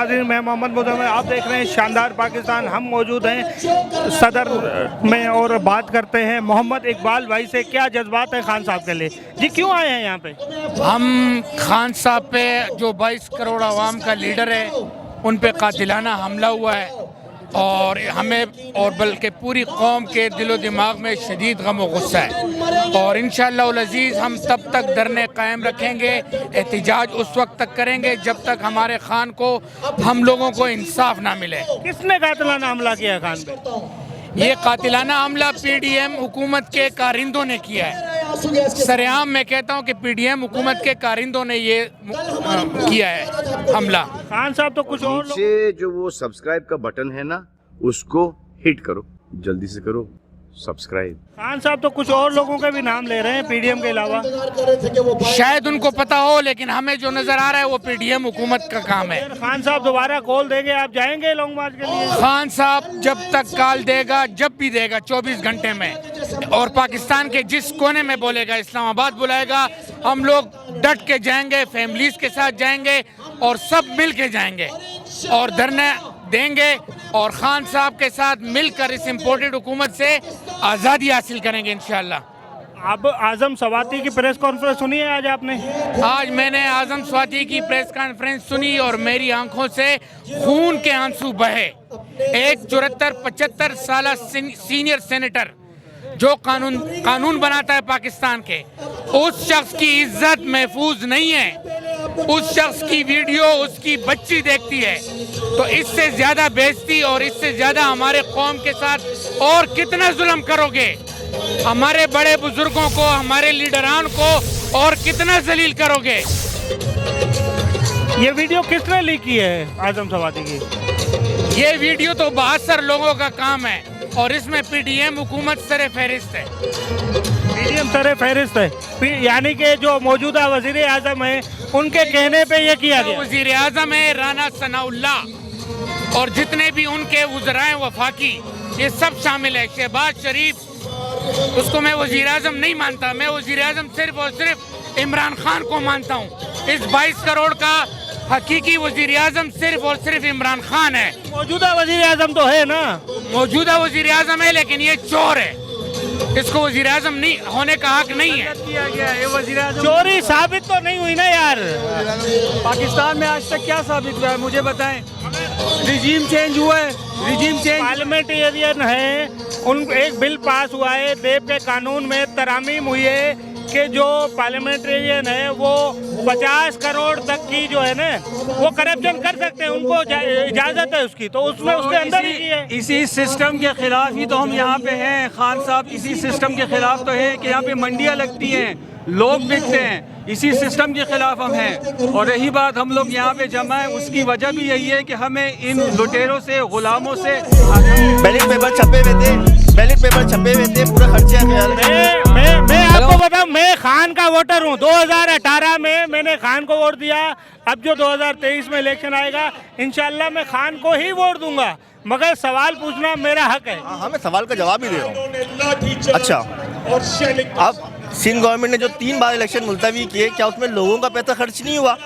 नाज़रीन, मैं मोहम्मद मुज़म्मिल, आप देख रहे हैं शानदार पाकिस्तान। हम मौजूद हैं सदर में और बात करते हैं मोहम्मद इकबाल भाई से। क्या जज्बात है खान साहब के लिए? जी, क्यों आए हैं यहाँ पे? हम खान साहब पे जो 22 करोड़ आवाम का लीडर है उन पे कातिलाना हमला हुआ है और हमें और बल्कि पूरी कौम के दिलो दिमाग में शदीद गम व गुस्सा है और इंशाअल्लाह उल अज़ीज़ हम तब तक धरने कायम रखेंगे, एहतिजाज उस वक्त तक करेंगे जब तक हमारे खान को, हम लोगों को इंसाफ ना मिले। किसने कातिलाना हमला किया खान पे? ये कातिलाना हमला पीडीएम हुकूमत के कारिंदों ने किया है। सरेआम मैं कहता हूँ कि पीडीएम हुकूमत के कारिंदों ने ये किया है हमला। खान साहब तो कुछ और नीचे जो वो सब्सक्राइब का बटन है ना, उसको हिट करो, जल्दी से करो सब्सक्राइब। खान साहब तो कुछ और लोगों के भी नाम ले रहे हैं पीडीएम के अलावा। शायद उनको पता हो, लेकिन हमें जो नजर आ रहा है वो पीडीएम हुकूमत का काम है। खान साहब दोबारा कॉल देंगे, आप जाएंगे लॉन्ग मार्च के लिए? खान साहब जब तक कॉल देगा, जब भी देगा 24 घंटे में, और पाकिस्तान के जिस कोने में बोलेगा, इस्लामाबाद बुलाएगा, हम लोग डट के जाएंगे, फैमिलीज के साथ जाएंगे और सब मिल के जाएंगे और धरना देंगे और खान साहब के साथ मिलकर इस इम्पोर्टेड हुकूमत से आज़ादी हासिल करेंगे इंशाअल्लाह। अब आजम सवाती की प्रेस कॉन्फ्रेंस सुनी है आज आपने? आज मैंने आजम स्वाति की प्रेस कॉन्फ्रेंस सुनी और मेरी आंखों से खून के आंसू बहे। एक 74-75 साल सीनियर सेनेटर जो कानून बनाता है पाकिस्तान के, उस शख्स की इज्जत महफूज नहीं है। उस शख्स की वीडियो उसकी बच्ची देखती है, तो इससे ज्यादा बेइज्जती और इससे ज्यादा हमारे कौम के साथ और कितना जुल्म करोगे? हमारे बड़े बुजुर्गों को, हमारे लीडरान को और कितना जलील करोगे? ये वीडियो किसने लीक की है आजम सवाती की? ये वीडियो तो 72 लोगों का काम है और इसमें पीडीएम हुकूमत सरे फहरिस्त है। पीडीएम सरे फहरिस्त है, यानी कि जो मौजूदा वजीर आजम है उनके कहने पे ये किया गया। वजीर आजम है राना सनाउल्लाह और जितने भी उनके वज़राए वफाकी, ये सब शामिल है। शहबाज शरीफ, उसको मैं वजीर आजम नहीं मानता, मैं वजीर आजम सिर्फ और सिर्फ इमरान खान को मानता हूँ। इस 22 करोड़ का हकीकी वजीर आजम सिर्फ और सिर्फ इमरान खान है। मौजूदा वजीर आजम तो है ना? मौजूदा वजीर आजम है, लेकिन ये चोर है, इसको वजीर आजम नहीं होने का हक नहीं है। किया गया ये वजीर आजम चोरी साबित तो नहीं हुई ना यार? पाकिस्तान में आज तक क्या साबित हुआ है मुझे बताएं? रिजीम चेंज हुआ है, रिजीम चेंज। पार्लियामेंटेरियन है, उन एक बिल पास हुआ है, देव के कानून में तरमीम हुई है कि जो पार्लियामेंटेरियन है वो 50 करोड़ तक की जो है ना वो करप्शन कर सकते हैं, उनको इजाजत है उसकी, तो उसमें उसके अंदर ही की है। इसी सिस्टम के खिलाफ ही तो हम यहाँ पे हैं खान साहब। इसी सिस्टम के खिलाफ तो है कि यहाँ पे मंडियाँ लगती हैं, लोग बिकते हैं, इसी सिस्टम के खिलाफ हम हैं। और रही बात हम लोग यहाँ पे जमा है, उसकी वजह भी यही है कि हमें इन लुटेरों से, गुलामों से। बैलेट पेपर छपे हुए थे, बैलेट पेपर छपे हुए थे, पूरा खर्चा मैं आपको बताऊं, मैं खान का वोटर हूं। 2018 में मैंने खान को वोट दिया। अब जो 2023 में इलेक्शन आएगा, इंशाल्लाह मैं खान को ही वोट दूंगा, मगर सवाल पूछना मेरा हक है। हाँ, मैं सवाल का जवाब ही दे रहा हूँ। अच्छा, अब सिंध गवर्नमेंट ने जो 3 बार इलेक्शन मुलतवी किए, क्या उसमें लोगों का पैसा खर्च नहीं हुआ?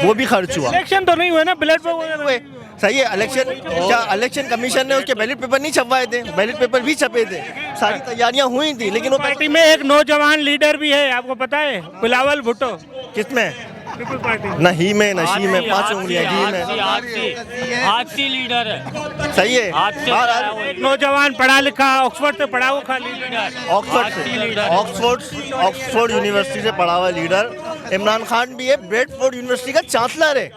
वो भी खर्च हुआ। इलेक्शन तो नहीं हुए ना, ब्लड हुए। सही है, इलेक्शन क्या इलेक्शन कमीशन ने उसके बैलेट पेपर नहीं छपवाए थे? बैलेट पेपर भी छपे थे, सारी तैयारियां हुई थी, लेकिन वो पार्टी में एक नौजवान लीडर भी है, आपको पता है? बिलावल भुट्टो। किसमें? People party. न ही में, न शी में, 5 उंगलियां घी में। हादसी लीडर है। सही है। एक नौजवान पढ़ा लिखा, ऑक्सफोर्ड से पढ़ा हुआ लीडर, ऑक्सफोर्ड यूनिवर्सिटी से पढ़ा हुआ लीडर। इमरान खान भी है, ब्रेडफोर्ड यूनिवर्सिटी का चांसलर है,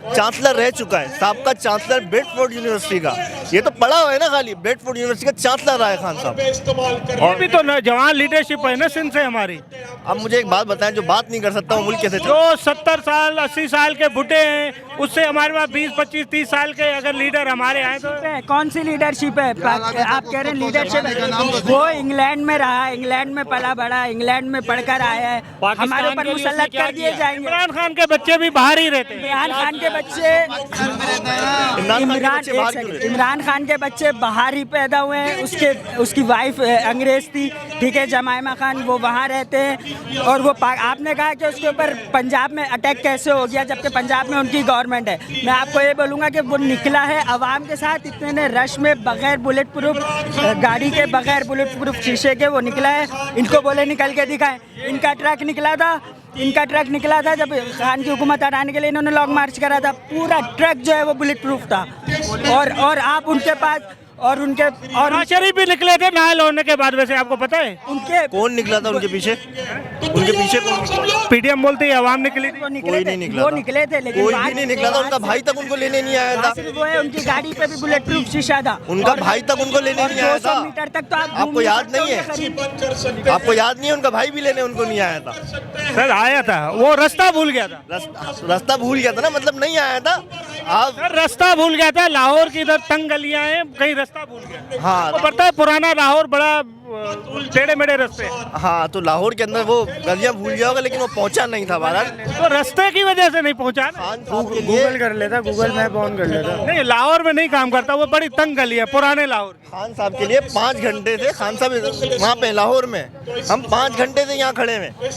चांसलर रह चुका है, साबका चांसलर ब्रेडफोर्ड यूनिवर्सिटी का। ये तो पढ़ा हुआ है ना, खाली ब्रेडफोर्ड यूनिवर्सिटी का चांसलर रहा है खान साहब। और भी तो जवान लीडरशिप है ना सिंध से हमारी। अब मुझे एक बात बताएं, जो बात नहीं कर सकता वो मुल्क कैसे जो 70 साल 80 साल के बुढ़े हैं, उससे हमारे पास 20 25 30 साल के अगर लीडर हमारे आए तो कौन सी लीडरशिप है? आप कह रहे हैं लीडरशिप है, वो इंग्लैंड में रहा, इंग्लैंड में पला बड़ा, इंग्लैंड में पढ़कर आया है, हमारे ऊपर मुसल्लत कर दिए जाएंगे। इमरान खान के बच्चे भी बाहर ही रहते हैं। इमरान खान के बच्चे इमरान खान के बच्चे बाहर ही पैदा हुए हैं। उसकी वाइफ अंग्रेज थी, ठीक है, जमाइमा खान, वो वहाँ रहते हैं। और वो आपने कहा कि उसके ऊपर पंजाब में अटैक कैसे हो गया, जबकि पंजाब में उनकी गवर्नमेंट गवर्नमेंट है। मैं आपको ये बोलूँगा कि वो निकला है आवाम के साथ, इतने रश में बगैर बुलेट प्रूफ गाड़ी के, बगैर बुलेट प्रूफ शीशे के वो निकला है। इनको बोले निकल के दिखाएं। इनका ट्रक निकला था जब खान की हुकूमत हटाने के लिए इन्होंने लॉन्ग मार्च करा था। पूरा ट्रक जो है वो बुलेट प्रूफ था। और आप उनके पास और शरीफ भी निकले थे नाल होने के बाद, वैसे आपको पता है उनके कौन निकला था उनके पीछे कौन निकला? पीडीएम बोलती है आवाम निकली थी। वो कोई नहीं निकला वो था। निकले थे, लेकिन कोई भी नहीं निकला था। उनका भाई तक उनको लेने नहीं आया था। सिर्फ वो है, उनकी गाड़ी पे भी बुलेट प्रूफ शीशा था। उनका भाई तक उनको लेने नहीं आया 200 था। मीटर तक तो आप आपको याद नहीं है? आपको याद नहीं है? उनका भाई भी लेने उनको नहीं आया था। सर आया था, वो रास्ता भूल गया था। रास्ता भूल गया था ना, मतलब नहीं आया था। आप सर रास्ता भूल गया था। लाहौर की इधर तंग गलियां हैं, कहीं रास्ता भूल गया। हाँ वो पता है पुराना लाहौर बड़ा टेढ़े मेढ़े रास्ते। हाँ, तो लाहौर के अंदर वो गलियां भूल गया होगा, लेकिन वो पहुंचा नहीं था बहरहाल। तो रास्ते की वजह से नहीं पहुंचा ना। गूगल कर लेता, गूगल मैप ऑन कर लेता। नहीं, लाहौर में नहीं काम करता, वो बड़ी तंग गली है पुराने लाहौर। खान साहब के लिए 5 घंटे से, खान साहब वहाँ पे लाहौर में, हम 5 घंटे से यहाँ खड़े हैं।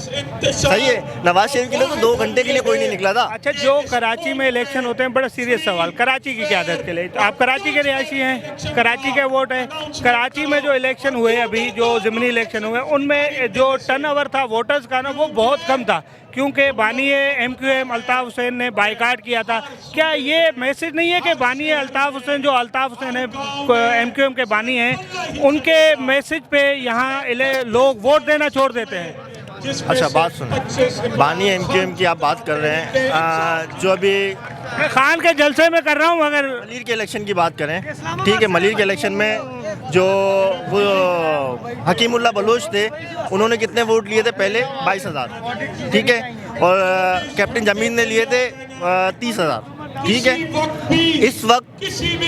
सही है। नवाज शरीफ के लिए तो 2 घंटे के लिए कोई नहीं निकला था। अच्छा, जो कराची में इलेक्शन होते हैं, बड़ा सीरियस सवाल, कराची की क्यादत के लिए। आप कराची के रिहायशी हैं, कराची के वोट है। कराची में जो इलेक्शन हुए अभी, जो ज़िमनी इलेक्शन हुए, उनमें जो टर्नओवर था वोटर्स का ना, वो बहुत कम था, क्योंकि बानी MQM अल्ताफ़ हुसैन ने बाइकाट किया था। क्या ये मैसेज नहीं है कि बानी अल्ताफ़ हुसैन, जो अल्ताफ़ हुसैन है MQM के बानी हैं, उनके मैसेज पे यहाँ लोग वोट देना छोड़ देते हैं? अच्छा, बात सुनो, बानी MQM की आप बात कर रहे हैं। जो अभी मैं खान के जलसे में कर रहा हूँ। अगर मलिर के इलेक्शन की बात करें, ठीक है, मलिर के इलेक्शन में जो वो हकीमुल्लाह बलोच थे, उन्होंने कितने वोट लिए थे पहले? 22,000, ठीक है। और कैप्टन जमीन ने लिए थे 30,000, ठीक है। इस वक्त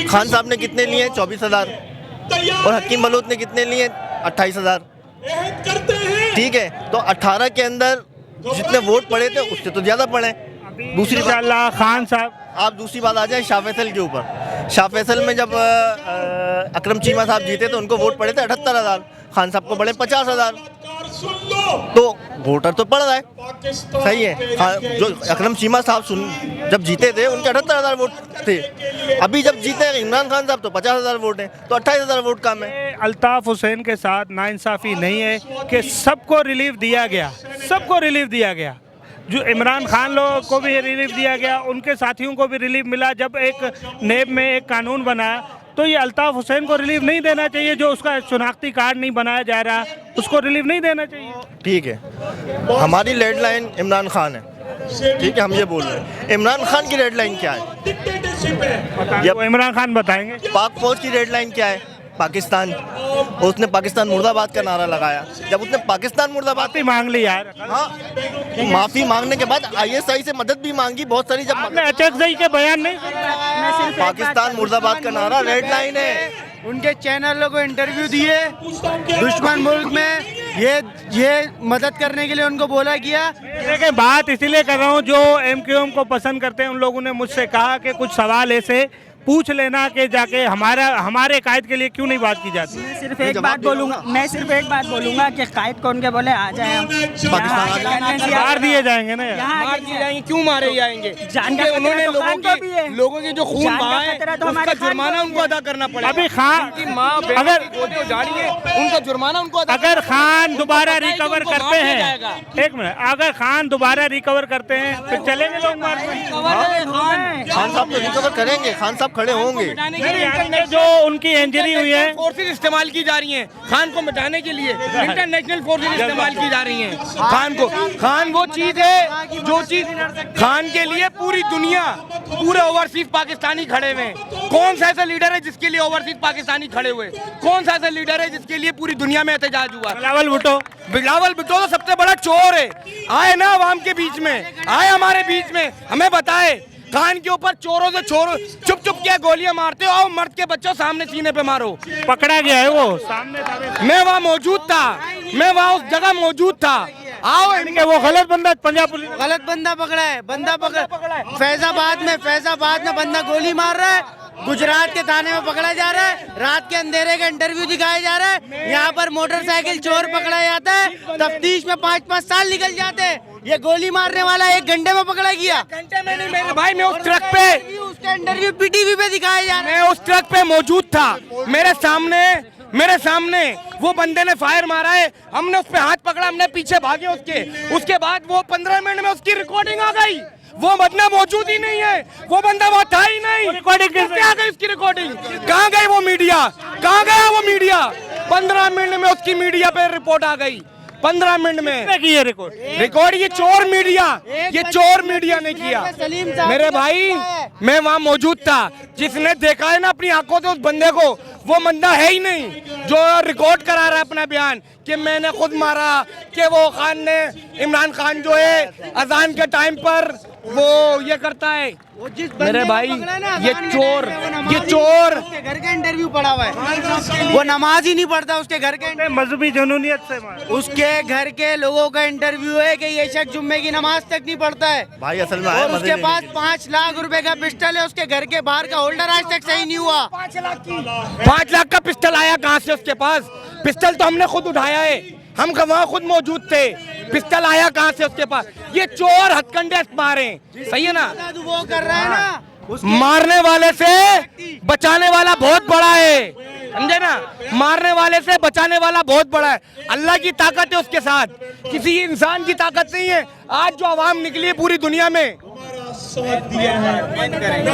खान साहब ने कितने लिए? 24,000। और हकीम बलोच ने कितने लिए? 28,000, ठीक है। तो 18 के अंदर जितने वोट पड़े थे उससे तो ज़्यादा पड़े। दूसरी बात, खान साहब, आप दूसरी बात आ जाए शाह फैसल के ऊपर। शाह फैसल में जब अकरम चीमा साहब जीते तो उनको वोट पड़े थे 78,000, खान साहब को पड़े 50,000। तो वोटर तो पड़ रहा है, सही है। जो अकरम चीमा साहब जब जीते थे उनके 78,000 वोट थे। अभी जब जीते हैं इमरान खान साहब तो 50,000 वोट हैं, तो 28,000 वोट कम है। अल्ताफ़ हुसैन के साथ नाइंसाफ़ी नहीं है कि सबको रिलीफ दिया गया, सबको रिलीफ दिया गया। जो इमरान खान लोगों को भी रिलीफ दिया गया, उनके साथियों को भी रिलीफ मिला। जब एक नेब में एक कानून बना, तो ये अल्ताफ़ हुसैन को रिलीफ नहीं देना चाहिए? जो उसका शनाख्ती कार्ड नहीं बनाया जा रहा, उसको रिलीफ नहीं देना चाहिए? ठीक है, हमारी रेड लाइन इमरान खान है, ठीक है, हम ये बोल रहे हैं। इमरान खान की रेड लाइन क्या है? ये इमरान खान बताएंगे। पाक फौज की रेड लाइन क्या है? पाकिस्तान। उसने पाकिस्तान मुर्दाबाद का नारा लगाया। जब उसने पाकिस्तान मुर्दाबाद माफी मांग ली यार। हाँ, माफी मांगने के बाद ISI से मदद भी मांगी बहुत सारी। जब अचकजई के बयान नहीं सुना। पाकिस्तान मुर्दाबाद का नारा रेड लाइन है। उनके चैनलों को इंटरव्यू दिए, दुश्मन मुल्क में ये मदद करने के लिए उनको बोला गया। देखिए, बात इसीलिए कर रहा हूँ, जो MQM को पसंद करते हैं उन लोगों ने मुझसे कहा कि कुछ सवाल ऐसे पूछ लेना कि जाके हमारे कायद के लिए क्यों नहीं बात की जाती। मैं सिर्फ एक बात बोलूँगा कि कायद कौन के बोले आ जाए, हम पाकिस्तान मार दिए जाएंगे ना यार। मार दिए जाएंगे, क्यों मारे जाएंगे? उन्होंने लोगों के जो खून बहाए उसका जुर्माना उनको अदा करना पड़ेगा। अभी खान की माँ अगर जाड़ी है, उनका जुर्माना उनको अगर खान दोबारा रिकवर करते हैं, एक मिनट, अगर खान दोबारा रिकवर करते हैं फिर चलेंगे लोग मारने। खान साहब तो रिकवर करेंगे, खान साहब खड़े होंगे। जो उनकी इंजरी हुई है, फोर्सेज इस्तेमाल की जा रही हैं खान को मिटाने के लिए, इंटरनेशनल फोर्सेज इस्तेमाल की जा रही हैं खान को। खान वो चीज है जो चीज खान के लिए पूरी दुनिया, पूरे ओवरसीज पाकिस्तानी खड़े हुए हैं। कौन सा ऐसा लीडर है जिसके लिए ओवरसीज पाकिस्तानी खड़े हुए? कौन सा ऐसा लीडर है जिसके लिए पूरी दुनिया में एहतजाज हुआ? बिलावल भुट्टो तो सबसे बड़ा चोर है। आए ना आवाम के बीच में, आए हमारे बीच में, हमें बताए खान के ऊपर चोरों से चुप चुप क्या गोलियां मारते हो? आओ मर्द के बच्चों सामने सीने पे मारो। पकड़ा गया है वो सामने, मैं वहाँ मौजूद था, मैं वहाँ उस जगह मौजूद था। आओ, इनके वो गलत बंदा, पंजाब पुलिस गलत बंदा पकड़ा है, बंदा पकड़ा है। फैजाबाद में बंदा गोली मार रहा है, गुजरात के थाने में पकड़ा जा रहा है, रात के अंधेरे का इंटरव्यू दिखाया जा रहा है। यहाँ पर मोटरसाइकिल चोर पकड़ा जाता है, तफ्तीश में 5-5 साल निकल जाते हैं। ये गोली मारने वाला 1 घंटे में पकड़ा गया। घंटे में नहीं मेरे भाई, मैं उस ट्रक पे, उसका इंटरव्यू पीटीवी पे दिखाया जा रहा है। मैं उस ट्रक पे मौजूद था। मेरे सामने वो बंदे ने फायर मारा है, हमने उस पे हाथ पकड़ा, हमने पीछे भागे उसके बाद वो 15 मिनट में उसकी रिकॉर्डिंग आ गई। वो बंदा मौजूद ही नहीं है, वो बंदा वहाँ था ही नहीं। रिकॉर्डिंग कैसे आ गई उसकी रिकॉर्डिंग? कहाँ गई वो मीडिया? कहाँ गया वो मीडिया? 15 मिनट में उसकी मीडिया पे रिपोर्ट आ गई। 15 मिनट में की है रिकॉर्ड ये चोर मीडिया ने किया। मेरे भाई, मैं वहाँ मौजूद था। जिसने देखा है ना अपनी आंखों से उस बंदे को, वो बंदा है ही नहीं जो रिकॉर्ड करा रहा है अपना बयान कि मैंने खुद मारा, कि वो खान ने, इमरान खान जो है अजान के टाइम पर वो ये करता है। मेरे भाई, ये चोर उसके घर का इंटरव्यू पड़ा हुआ है, वो नमाज ही नहीं पढ़ता उसके घर के, मजहबी जुनूनियत से उसके घर के लोगों का इंटरव्यू है कि ये शख्स जुम्मे की नमाज तक नहीं पढ़ता है भाई असल में और उसके पास 5 लाख रुपए का पिस्टल है, उसके घर के बाहर का होल्डर आज तक सही नहीं हुआ। 5 लाख का पिस्टल आया कहाँ से उसके पास? पिस्टल तो हमने खुद उठाया है, हम वहाँ खुद मौजूद थे। पिस्टल आया कहाँ से उसके पास? ये चोर हथकंडे मारे, सही है ना? वो कर रहा है ना, मारने वाले से बचाने वाला बहुत बड़ा है, समझे ना? मारने वाले से बचाने वाला बहुत बड़ा है। अल्लाह की ताकत है उसके साथ, किसी इंसान की ताकत नहीं है। आज जो आवाम निकली है पूरी दुनिया में,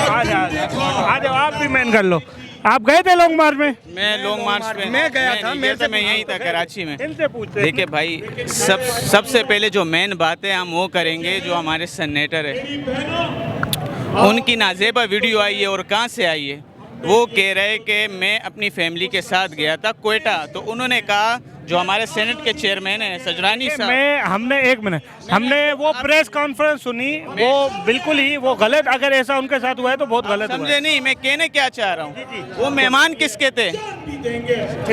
आज आप भी मैन कर लो। आप गए थे लॉन्ग मार्च में? मैं लॉन्ग मार्च पे मैं गया था, मैं यहीं था कराची में। इनसे पूछते हैं। देखिए भाई, सबसे पहले जो मेन बात है हम वो करेंगे, जो हमारे सेनेटर है उनकी नाजेबा वीडियो आई है। और कहाँ से आई है? वो कह रहे कि मैं अपनी फैमिली के साथ गया था क्वेटा, तो उन्होंने कहा, जो हमारे सेनेट के चेयरमैन है सजरानी साहब, हमने वो प्रेस कॉन्फ्रेंस सुनी, वो बिल्कुल ही वो गलत, अगर ऐसा उनके साथ हुआ है तो बहुत गलत हुआ समझे है। नहीं मैं कहने क्या चाह रहा हूँ? वो मेहमान किसके थे?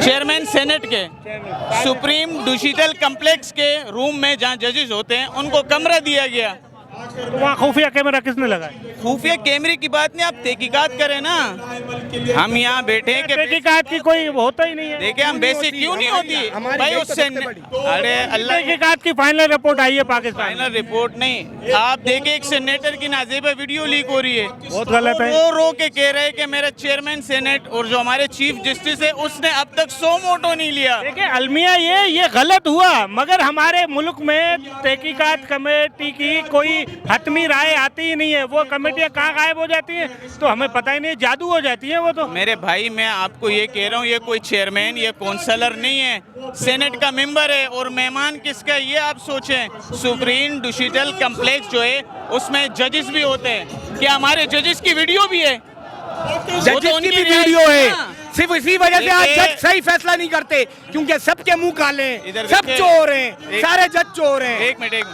चेयरमैन सेनेट के। सुप्रीम डिजिटल कम्प्लेक्स के रूम में जहाँ जजेस होते हैं उनको कमरा दिया गया। वहाँ खुफिया कैमरा किसने लगाया? खुफिया कैमरे की बात नहीं, आप तहकीकात करें ना। हम यहाँ बैठे हैं कि तहकीकात की कोई होता ही नहीं है। देखिए, हम बेसिक क्यों नहीं होती भाई उससे? अरे अल्लाह, तहकीकात की फाइनल रिपोर्ट आई है पाकिस्तान। फाइनल रिपोर्ट नहीं, आप देखिए एक सेनेटर की नाजेबा वीडियो लीक हो रही है, बहुत गलत है। रो के कह रहे हैं कि मेरा चेयरमैन सेनेट और जो हमारे चीफ जस्टिस है उसने अब तक 100 मोटो नहीं लिया। देखिए अलमिया, ये गलत हुआ, मगर हमारे मुल्क में तहकीकात कमेटी की कोई हतमी राय आती ही नहीं है। वो कमेटियाँ कहाँ गायब हो जाती हैं तो हमें पता ही नहीं, जादू हो जाती है वो तो। मेरे भाई, मैं आपको ये कह रहा हूँ, ये कोई चेयरमैन या काउंसलर नहीं है, सेनेट का मेंबर है। और मेहमान किसका है ये आप सोचें। सुप्रीम डिजिटल कम्प्लेक्स जो है उसमें जजेस भी होते हैं, क्या हमारे जजेस की वीडियो भी है? जजेस की भी वीडियो है। सिर्फ इसी वजह से आज जज सही फैसला नहीं करते, क्योंकि सबके मुंह काले हैं, सब चोर हैं, सारे जज चोर हैं। एक मिनट,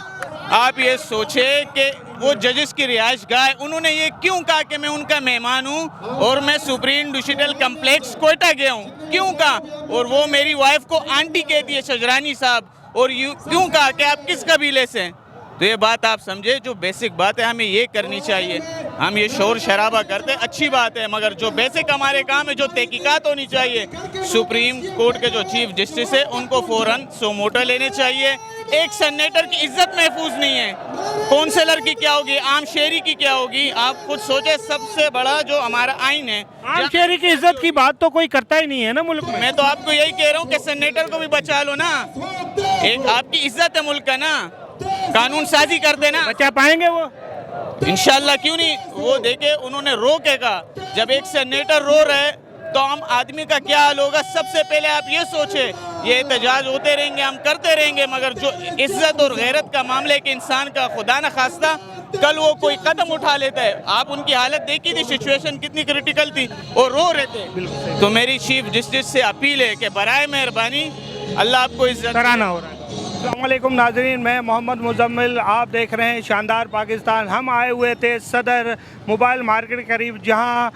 आप ये सोचे कि वो जजेस की रिहाइश गाह, उन्होंने ये क्यों कहा कि मैं उनका मेहमान हूँ और मैं सुप्रीम डिजिटल कम्प्लेक्स क्वेटा गया हूँ? क्यों कहा? और वो मेरी वाइफ को आंटी कहती है सजरानी साहब, और यू क्यों कहा कि आप किस कबीले से हैं? तो ये बात आप समझे, जो बेसिक बात है हमें ये करनी चाहिए। हम ये शोर शराबा करते अच्छी बात है, मगर जो बेसिक हमारे काम है, जो तहकीकात होनी चाहिए, सुप्रीम कोर्ट के जो चीफ जस्टिस है उनको फौरन 100 मोटो लेने चाहिए। एक सेनेटर की इज्जत महफूज नहीं है, काउंसलर की क्या होगी, आम शहरी की क्या होगी? आप खुद सोचे, सबसे बड़ा जो हमारा आइन है, आम शहरी की इज्जत की बात तो कोई करता ही नहीं है ना मुल्क में। मैं तो आपको यही कह रहा हूँ कि सेनेटर को भी बचा लो ना, एक आपकी इज्जत है मुल्क का ना, कानून साजी कर देना। बचा पाएंगे वो? इंशाल्लाह, क्यों नहीं। वो देखे, उन्होंने रो के कहा, जब एक सेनेटर रो रहे तो हम आदमी का क्या हाल होगा? सबसे पहले आप ये सोचे, ये एहतजाज होते रहेंगे, हम करते रहेंगे, मगर जो इज्जत और गैरत का मामला है कि इंसान का खुदा न खास्ता कल वो कोई कदम उठा लेता है। आप उनकी हालत देखी थी, सिचुएशन कितनी क्रिटिकल थी, और रो रहे थे। तो मेरी चीफ जस्टिस से अपील है कि बराए मेहरबानी अल्लाह आपको इज्जत सराहना हो रहा है। अस्सलामुअलैकुम नाज़रीन, मैं मोहम्मद मुज़म्मिल, आप देख रहे हैं शानदार पाकिस्तान। हम आए हुए थे सदर मोबाइल मार्केट के करीब, जहां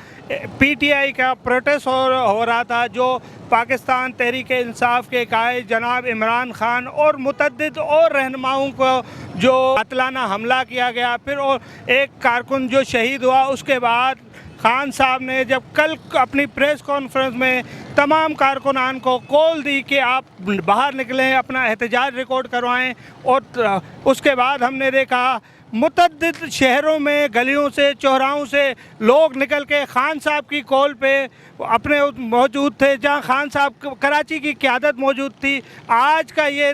पीटीआई का प्रोटेस्ट हो रहा था, जो पाकिस्तान तहरीक इंसाफ के कायद जनाब इमरान खान और मुतअद्दिद और रहनुमाओं को जो कातिलाना हमला किया गया, फिर और एक कारकुन जो शहीद हुआ, उसके बाद खान साहब ने जब कल अपनी प्रेस कॉन्फ्रेंस में तमाम कारकुनान को कॉल दी कि आप बाहर निकलें, अपना एहतजाज रिकॉर्ड करवाएं, और उसके बाद हमने देखा मुतअद्दिद शहरों में गलियों से चौराहों से लोग निकल के खान साहब की कॉल पे अपने मौजूद थे, जहां खान साहब कराची की क़यादत मौजूद थी। आज का ये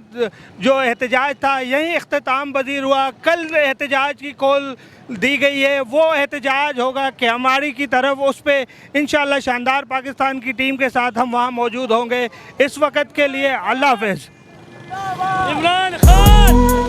जो एहतजाज था यहीं इख्तिताम पज़ीर हुआ। कल एहतजाज की कॉल दी गई है, वो एहतजाज होगा कि हमारी की तरफ, उस पर इंशाअल्लाह शानदार पाकिस्तान की टीम के साथ हम वहाँ मौजूद होंगे। इस वक्त के लिए अल्लाह हाफ़िज़। इमरान खान